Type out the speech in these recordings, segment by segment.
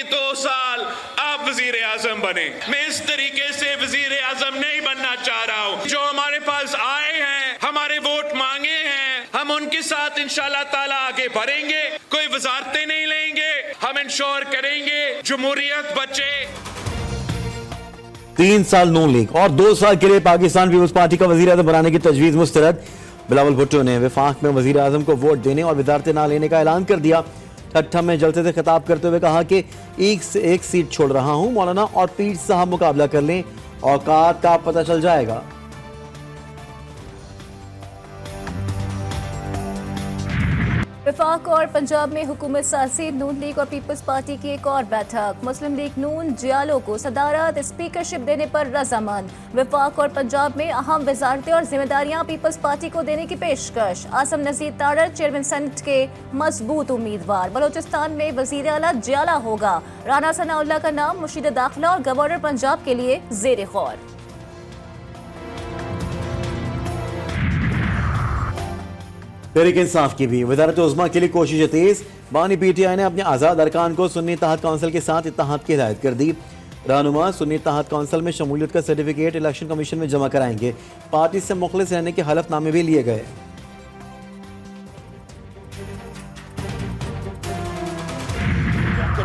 2 साल आप वजीर आजम बने। मैं इस तरीके से वजीर आजम नहीं बनना चाह रहा हूँ। जो हमारे पास आए हैं, हमारे वोट मांगे हैं, हम उनके साथ इंशाल्लाह ताला आगे बढ़ेंगे। कोई वजारतें नहीं लेंगे, हम इंश्योर करेंगे जमहूरियत बचे। 3 साल नून लीग और 2 साल के लिए पाकिस्तान पीपल्स पार्टी का वजीर आजम बनाने की तजवीज मुस्तरद। बिलावल भुट्टो ने वफाक में वजीर आजम को वोट देने और वजारतें ना लेने का ऐलान कर दिया। ठट्ठा में जलसे से खिताब करते हुए कहा कि एक से एक सीट छोड़ रहा हूं, मौलाना और पीर साहब मुकाबला कर लें, औकात का पता चल जाएगा। वफाक और पंजाब में हुकूमत साजी, नून लीग और पीपल्स पार्टी की एक और बैठक। मुस्लिम लीग नून जियालो को सदारत स्पीकरशिप देने पर रजामंद। वफाक और पंजाब में अहम वजारतें और जिम्मेदारियां पीपल्स पार्टी को देने की पेशकश। आसम नज़ीर तारड़ चेयरमैन सेनेट के मजबूत उम्मीदवार। बलोचिस्तान में वजीर आला जियाला होगा। राना सनाउल्लाह का नाम मुशीद दाखिला और गवर्नर पंजाब के लिए ज़ेर गौर। तहरीक इंसाफ की भी वजारत उज़्मा के लिए कोशिश तेज। बानी PTI ने अपने आज़ाद अरकान को सुन्नी इत्तेहाद काउंसिल के साथ इत्तेहाद की हिदायत कर दी। रहनुमा सुन्नी इत्तेहाद काउंसिल में शमूलियत का सर्टिफिकेट इलेक्शन कमीशन में जमा कराएंगे। पार्टी से मुखलिस रहने के हलफनामे भी लिए गए।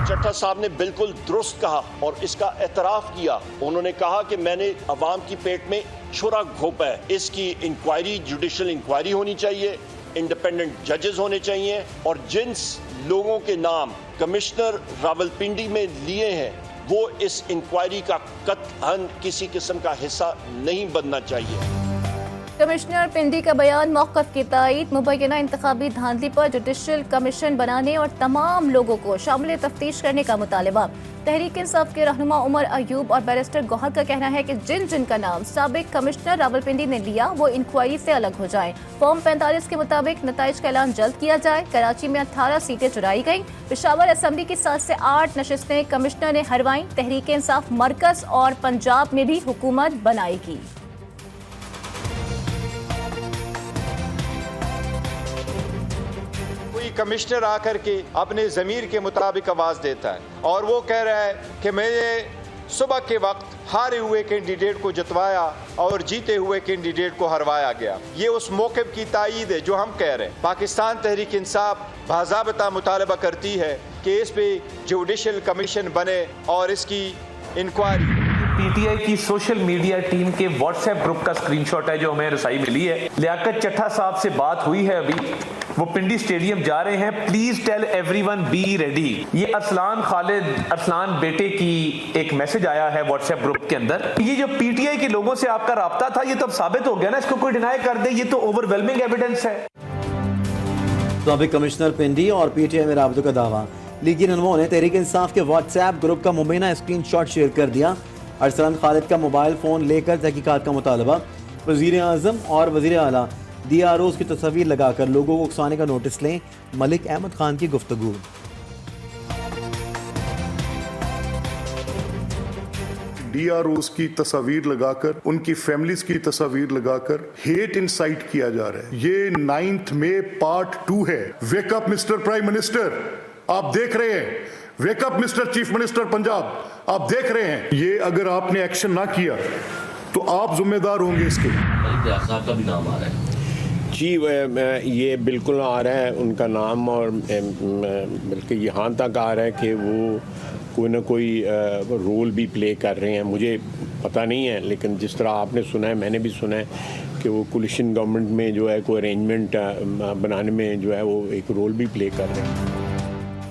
चट्टा साहब ने बिल्कुल दुरुस्त कहा और इसका एतराफ किया। उन्होंने कहा कि मैंने अवाम की पेट में छुरा घोंपा है। इसकी इंक्वायरी, जुडिशल इंक्वायरी होनी चाहिए, इंडिपेंडेंट जजेस होने चाहिए और जिन लोगों के नाम कमिश्नर रावलपिंडी में लिए हैं वो इस इंक्वायरी का कतई किसी किस्म का हिस्सा नहीं बनना चाहिए। कमिश्नर पिंडी का बयान मौक़िफ़ की तायीद। मुबैना इंतखाबी धांधली पर जुडिशल कमीशन बनाने और तमाम लोगों को शामिल तफ्तीश करने का मुतालबा। तहरीक इंसाफ के रहनुमा उमर अयूब और बैरिस्टर गौहर का कहना है कि जिन जिन का नाम साबिक कमिश्नर रावलपिंडी ने लिया वो इंक्वायरी से अलग हो जाएं। फॉर्म 45 के मुताबिक नताइज का ऐलान जल्द किया जाए। कराची में 18 सीटें चुराई गईं। पेशावर असम्बली की 7 से 8 नशिस्तें कमिश्नर ने हरवाईं। तहरीक इंसाफ मरकज और पंजाब में भी हुकूमत बनाएगी। कमिश्नर आकर के अपने ज़मीर के मुताबिक आवाज़ देता है और वो कह रहा है कि मैंने सुबह के वक्त हारे हुए कैंडिडेट को जितवाया और जीते हुए कैंडिडेट को हरवाया गया। ये उस मौक़िफ़ की तायीद है जो हम कह रहे हैं। पाकिस्तान तहरीक इंसाफ बाज़ाब्ता मुतालबा करती है कि इस पे जुडिशल कमीशन बने और इसकी इंक्वायरी। PTI की सोशल मीडिया टीम के व्हाट्सएप ग्रुप का स्क्रीनशॉट है जो हमें रसाई मिली है। लियाकत चट्टा साहब से बात हुई है, अभी वो पिंडी स्टेडियम जा रहे हैं। Please tell everyone be ready. ये अरसलान बेटे की एक मैसेज आया है व्हाट्सएप ग्रुप के अंदर। ये जो PTI के लोगों से आपका राब्ता था ये तो अब साबित हो गया ना, इसको कोई डिनाई कर दे, ये तो ओवरवेलमिंग एविडेंस है। साबिक कमिश्नर पिंडी और PTI में राबतों का दावा। लीगी रहनुमाओं ने तहरीक इंसाफ के व्हाट्सएप ग्रुप का मुबैना स्क्रीनशॉट शेयर कर दिया। अरसलान खालिद का मोबाइल फ़ोन लेकर तहकीकात का मुतालबा। वज़ीर आज़म और वज़ीर आला DROs की तस्वीर लगाकर लोगों को उकसाने का नोटिस लें। मलिक अहमद खान की गुफ्तगू। DROs की तस्वीर लगाकर, उनकी फैमिलीज की तस्वीर लगाकर हेट इंसाइट किया जा रहा है। ये 9 मई पार्ट 2 है। वेकअप मिस्टर प्राइम मिनिस्टर, आप देख रहे हैं। Wake up mister chief minister Punjab, आप देख रहे हैं। ये अगर आपने एक्शन ना किया तो आप जिम्मेदार होंगे इसके। साहब का भी नाम आ रहा है जी, ये बिल्कुल आ रहा है उनका नाम और बल्कि यहाँ तक आ रहा है कि वो कोई ना कोई रोल भी प्ले कर रहे हैं। मुझे पता नहीं है, लेकिन जिस तरह आपने सुना है, मैंने भी सुना है कि वो कोलिशन गवर्नमेंट में जो है कोई अरेंजमेंट बनाने में जो है वो एक रोल भी प्ले कर रहे हैं।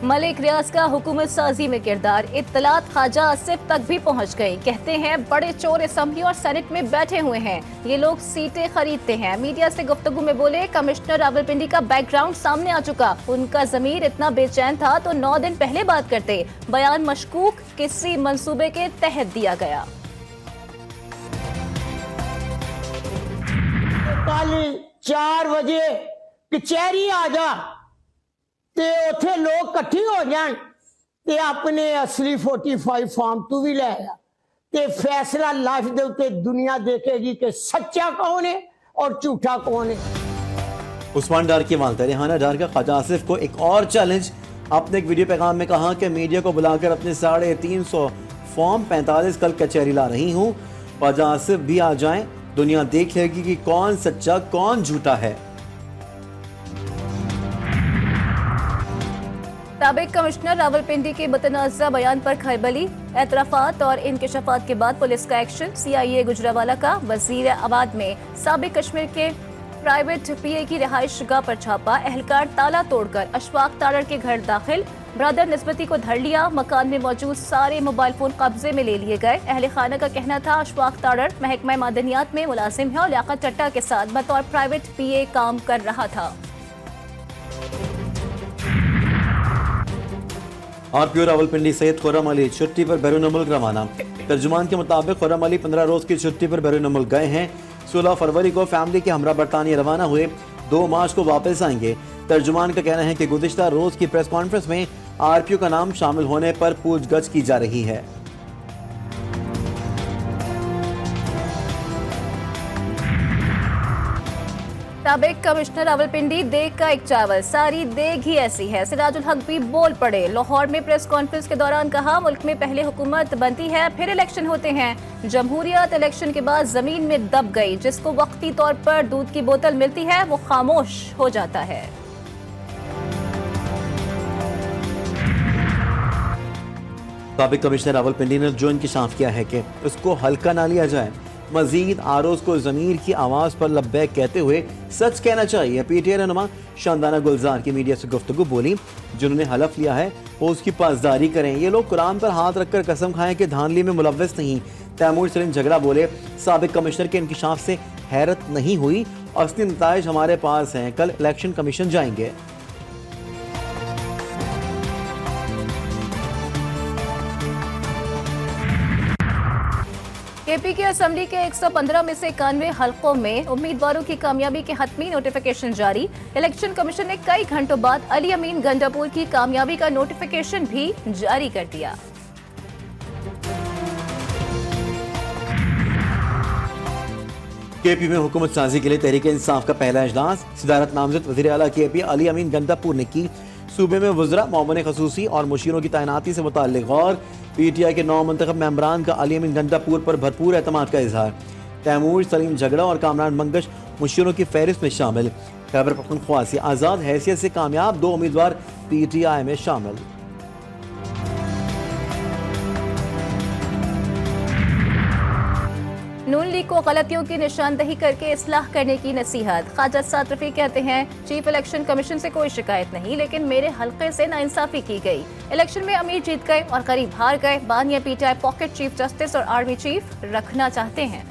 मलिक रियाज का हुकूमत साजी में किरदार। इत्तलात ख्वाजा आसिफ तक भी पहुंच गई। कहते हैं बड़े चोर असम्बली और सेनेट में बैठे हुए हैं, ये लोग सीटें खरीदते हैं। मीडिया से गुफ्तगू में बोले कमिश्नर रावलपिंडी का बैकग्राउंड सामने आ चुका। उनका जमीर इतना बेचैन था तो 9 दिन पहले बात करते। बयान मशकूक किसी मंसूबे के तहत दिया गया। कल 4 बजे कचहरी आ जा ते उथे लोग इकट्ठे हो जान ते अपने असली 45 फॉर्म तू भी ले आ ते फैसला लाइफ दे उत्ते दुनिया देखेगी कि सच्चा कौन है और झूठा कौन है। उस्मान डार की मानता। रिहाना डार का ख्वाजा आसिफ को एक और चैलेंज। अपने एक वीडियो पैगाम में कहा कि मीडिया को बुलाकर अपने 350 फॉर्म 45 कल कचहरी ला रही हूँ, पजासिब भी आ जाएं, दुनिया देख लेगी कि कौन सच्चा कौन झूठा है। साबिक कमिश्नर रावलपिंडी के मुतनाज़ा बयान पर खलबली, एतराफात और इंकशाफात के बाद पुलिस का एक्शन। CIA गुजरावाला का वजीराबाद में साबिक कश्मीर के प्राइवेट PA की रिहाइशगाह पर छापा, एहलकार ताला तोड़कर अशफाक तारड़ के घर दाखिल, ब्रदर निस्बती को धर लिया, मकान में मौजूद सारे मोबाइल फोन कब्जे में ले लिए गए। अहले खाना का कहना था अशफाक तारड़ महकमा मादनियात में मुलाजिम है और लियाकत चट्टा के साथ बतौर प्राइवेट PA काम कर रहा था। RPO रावलपिंडी सहित खुर्रम अली छुट्टी पर बैरून मुल्क रवाना। तर्जुमान के मुताबिक खुर्रम अली 15 रोज की छुट्टी पर बैरून मुल्क गए हैं। 16 फरवरी को फैमिली के हमरा बरतानिया रवाना हुए, 2 मार्च को वापस आएंगे। तर्जुमान का कहना है कि गुज़िश्ता रोज की प्रेस कॉन्फ्रेंस में RPO का नाम शामिल होने पर पूछगछ की जा रही है। साबिक कमिश्नर रावलपिंडी देग का एक चावल, सारी देग ही ऐसी है। सिराजुल हक भी बोल पड़े। लाहौर में प्रेस कॉन्फ्रेंस के दौरान कहा, मुल्क में पहले हुकूमत बनती है फिर इलेक्शन होते हैं। जमहूरियत इलेक्शन के बाद जमीन में दब गई। जिसको वक्ती तौर पर दूध की बोतल मिलती है वो खामोश हो जाता है। साबिक कमिश्नर रावलपिंडी ने जो इंकशाफ किया है कि उसको हल्का ना लिया जाए। मजीद आरोज को जमीर की आवाज पर लब्बैक कहते हुए सच कहना चाहिए। PTI रहनुमा शानदाना गुलजार की मीडिया से गुफ्तगू बोली, जिन्होंने हलफ लिया है वो उसकी पासदारी करें। ये लोग कुरान पर हाथ रखकर कसम खाएं कि धांधली में मुलव्वस नहीं। तैमूर सलीम झगड़ा बोले, साबिक कमिश्नर के इंकशाफ से हैरत नहीं हुई, असली नताइज हमारे पास हैं, कल इलेक्शन कमीशन जाएंगे। KP की असेंबली के 115 में से 91 हलकों में उम्मीदवारों की कामयाबी के हतमी नोटिफिकेशन जारी। इलेक्शन कमीशन ने कई घंटों बाद अली अमीन गंडापुर की कामयाबी का नोटिफिकेशन भी जारी कर दिया। KP में हुकूमत साजी के लिए तहरीक इंसाफ का पहला इजलास। सदारत नामजद वज़ीर आला KP अली अमीन गंडापुर ने की। सूबे में वज़रा, मामून खसूसी और मुशीरों की तैनाती से मुताल्लिक गौर। PTI के 9 मुंतखब मेंबरान का अली अमीन गंडापुर पर भरपूर एतमाद का इजहार। तैमूर सलीम झगड़ा और कामरान मंगश मुशीरों की फहरिस्त में शामिल। खैबर पख्तूनख्वा से आज़ाद हैसियत से कामयाब 2 उम्मीदवार PTI में शामिल। नून लीग को गलतियों की निशानदही करके इस्लाह करने की नसीहत। ख्वाजा साद रफी कहते हैं, चीफ इलेक्शन कमीशन से कोई शिकायत नहीं, लेकिन मेरे हल्के से नाइंसाफी की गई। इलेक्शन में अमीर जीत गए और करीब हार गए। बानिया PTI पॉकेट चीफ जस्टिस और आर्मी चीफ रखना चाहते हैं।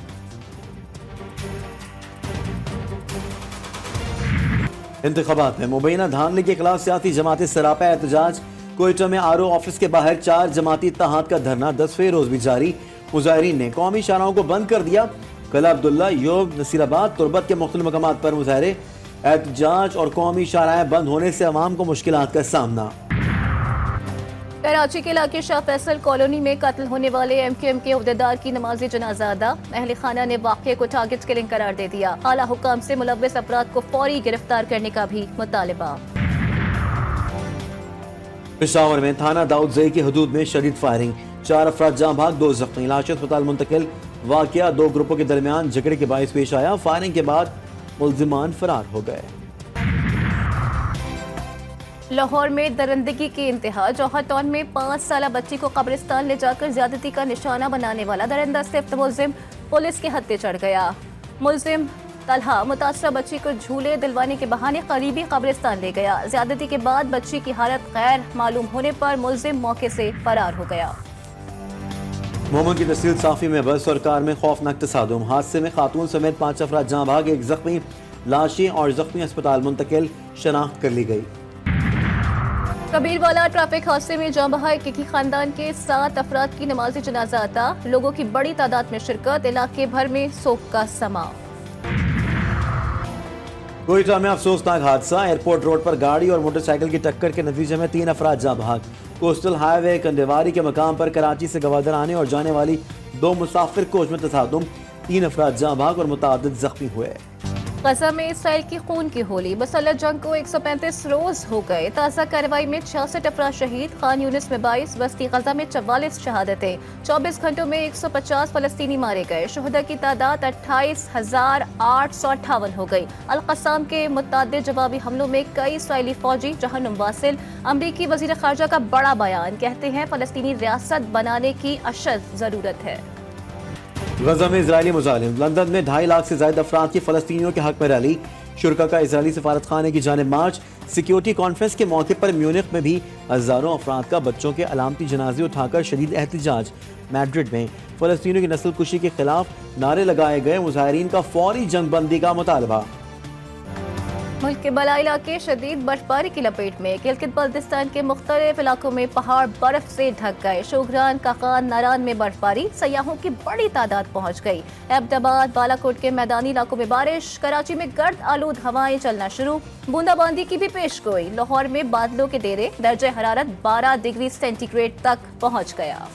इंतखाबात में मुबैना धांधली के खिलाफ सियासी जमातें सरापा एहतजाज। कोयटा में RO ऑफिस के बाहर 4 जमाती इत्तेहाद का धरना 10वें रोज भी जारी। मुजाहिरीन ने कौमी शाहराहों को बंद कर दिया। कला अब्दुल्ला, योब, नसीराबाद, तुरबत के मुख्तलिफ मकामात पर मुजाहरे। एहतजाज और कौमी शाहराहें बंद होने से अवाम को मुश्किलात का सामना। कराची के इलाके शाह फैसल कॉलोनी में कत्ल होने वाले MQM के उहदेदार की नमाजी जनाजा अदा। अहले खाना ने वाक़े को टारगेट किलिंग करार दे दिया। आला हुकाम से मुलव्वस अफराद को फौरी गिरफ्तार करने का भी मुतालिबा। पेशावर में थाना दाऊद जई की हदूद में शदीद फायरिंग, 4 अफराद जाँ भाग, 2 जख्मी, लाशें अस्पताल मुंतकिल। वाकया 2 ग्रुपों के दरमियान झगड़े के बायस पेश आया। फायरिंग के बाद मुल्जिमान फरार हो गए। लाहौर में दरिंदगी की इंतहा। जौहर टाउन में 5 साला बच्ची को कब्रिस्तान ले जाकर ज्यादती का निशाना बनाने वाला दरिंदा सिफ्त मुल्जिम पुलिस के हत्थे चढ़ गया। मुल्जिम तलहा मुतासरा बच्ची को झूले दिलवाने के बहाने करीबी कब्रिस्तान ले गया। ज्यादती के बाद बच्ची की हालत गैर मालूम होने पर मुल्जिम मौके से फरार हो गया। मोमन की तहसील साफी में बस और कार में खौफनाक तसादुम। हादसे में खातून समेत 5 अफराद जाँ भाग, 1 जख्मी। लाशें और जख्मी अस्पताल मुंतकिल, शनाख्त कर ली गई। कबीरवाला ट्रैफिक हादसे में जाँ बहा एक ही खानदान के 7 अफराद की नमाजी जनाजा अता। लोगों की बड़ी तादाद में शिरकत। इलाके भर में सोग का समा। कोयटा में अफसोसनाक हादसा। एयरपोर्ट रोड पर गाड़ी और मोटरसाइकिल की टक्कर के नतीजे में 3 अफराद जाँ भाग। कोस्टल हाईवे कंडेवारी के मकाम पर कराची से गवादर आने और जाने वाली 2 मुसाफिर कोच में तसादुम, 3 अफराद जाँ भाग और मुतादिद जख्मी हुए। गजा में इसराइल की खून की होली। मुसल्लह जंग को 135 रोज हो गए। ताज़ा कार्रवाई में 66 अफराद शहीद, खान यूनिस में 22, बस्ती गजा में 44 शहादतें। 24 घंटों में 150 फलस्तीनी मारे गए। शुहदा की तादाद 28,858 हो गई। अल-क़स्साम के मुतअद्दिद जवाबी हमलों में कई इसराइली फौजी जहन्नुम वासिल। अमरीकी वज़ीर ख़ारजा का बड़ा बयान, कहते हैं फ़लस्तीनी रियासत बनाने की अशद ज़रूरत है। गजा में इजरायली मुजालिम। लंदन में 2.5 लाख से ज्यादा अफराद की फलस्तीनियों के हक में रैली। शुरा का इजरायली सफारत खाने की जानिब मार्च। सिक्योरिटी कॉन्फ्रेंस के मौके पर म्यूनिख में भी हजारों अफराद का बच्चों के अलामती जनाजे उठाकर शदीद एहतजाज। मैड्रिड में फलस्तीनियों की नस्ल कुशी के खिलाफ नारे लगाए गए। मुजाहिरीन का फौरी जंगबंदी का मुतालबा। मुल्क के बलाई इलाके शदीद बर्फबारी की लपेट में। गिलगित बल्तिस्तान के मुख्तलिफ इलाकों में पहाड़ बर्फ से ढक गए। शोगरान, काकान, नारान में बर्फबारी, सयाहों की बड़ी तादाद पहुंच गई। अहमदाबाद, बालाकोट के मैदानी इलाकों में बारिश। कराची में गर्द आलूद हवाएं चलना शुरू। बूंदाबांदी की भी पेशगोई। लाहौर में बादलों के डेरे। दर्जे हरारत 12 डिग्री सेंटीग्रेड तक पहुंच गया।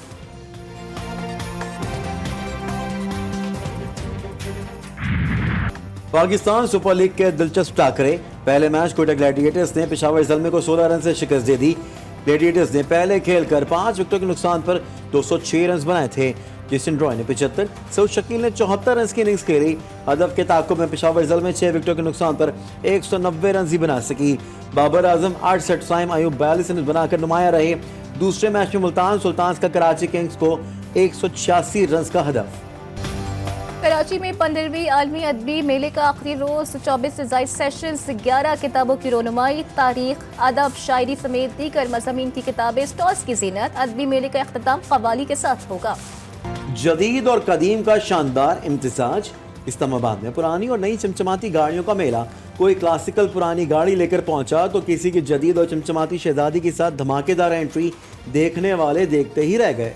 पाकिस्तान सुपर लीग के दिलचस्प टाकरे। पहले मैच कोटा ग्लैडिएटर्स ने पेशावर ज़ल्मे को 16 रन से शिकस्त दे दी। ग्लैडिएटर्स ने पहले खेलकर 5 विकेटों के नुकसान पर 206 रन बनाए थे। जेसन रॉय ने 75, सऊद शकील ने 74 रन की इनिंग्स खेली। हदफ के ताकुब में पेशावर ज़ल्मे 6 विकेटों के नुकसान पर 190 रन ही बना सकी। बाबर आजम 68, साइम अयूब 42 रन बनाकर नुमाया रहे। दूसरे मैच में मुल्तान सुल्तान्स का कराची किंग्स को 186 रन का हदफ। कराची में 15वीं आलमी अदबी मेले का आखिरी रोज। 24 से ज़ायद सेशंस, 11 किताबों की रोनुमाई, तारीख, अदब, शायरी समेत दीगर मज़ामीन की किताबें, स्टॉल्स की जीनत। अदबी मेले का अख्ताम कव्वाली के साथ होगा। जदीद और कदीम का शानदार इम्तिजाज। इस्लामाबाद में पुरानी और नई चमचमाती गाड़ियों का मेला। कोई क्लासिकल पुरानी गाड़ी लेकर पहुंचा तो किसी की जदीद और चमचमाती शहजादी के साथ धमाकेदार एंट्री। देखने वाले देखते ही रह गए।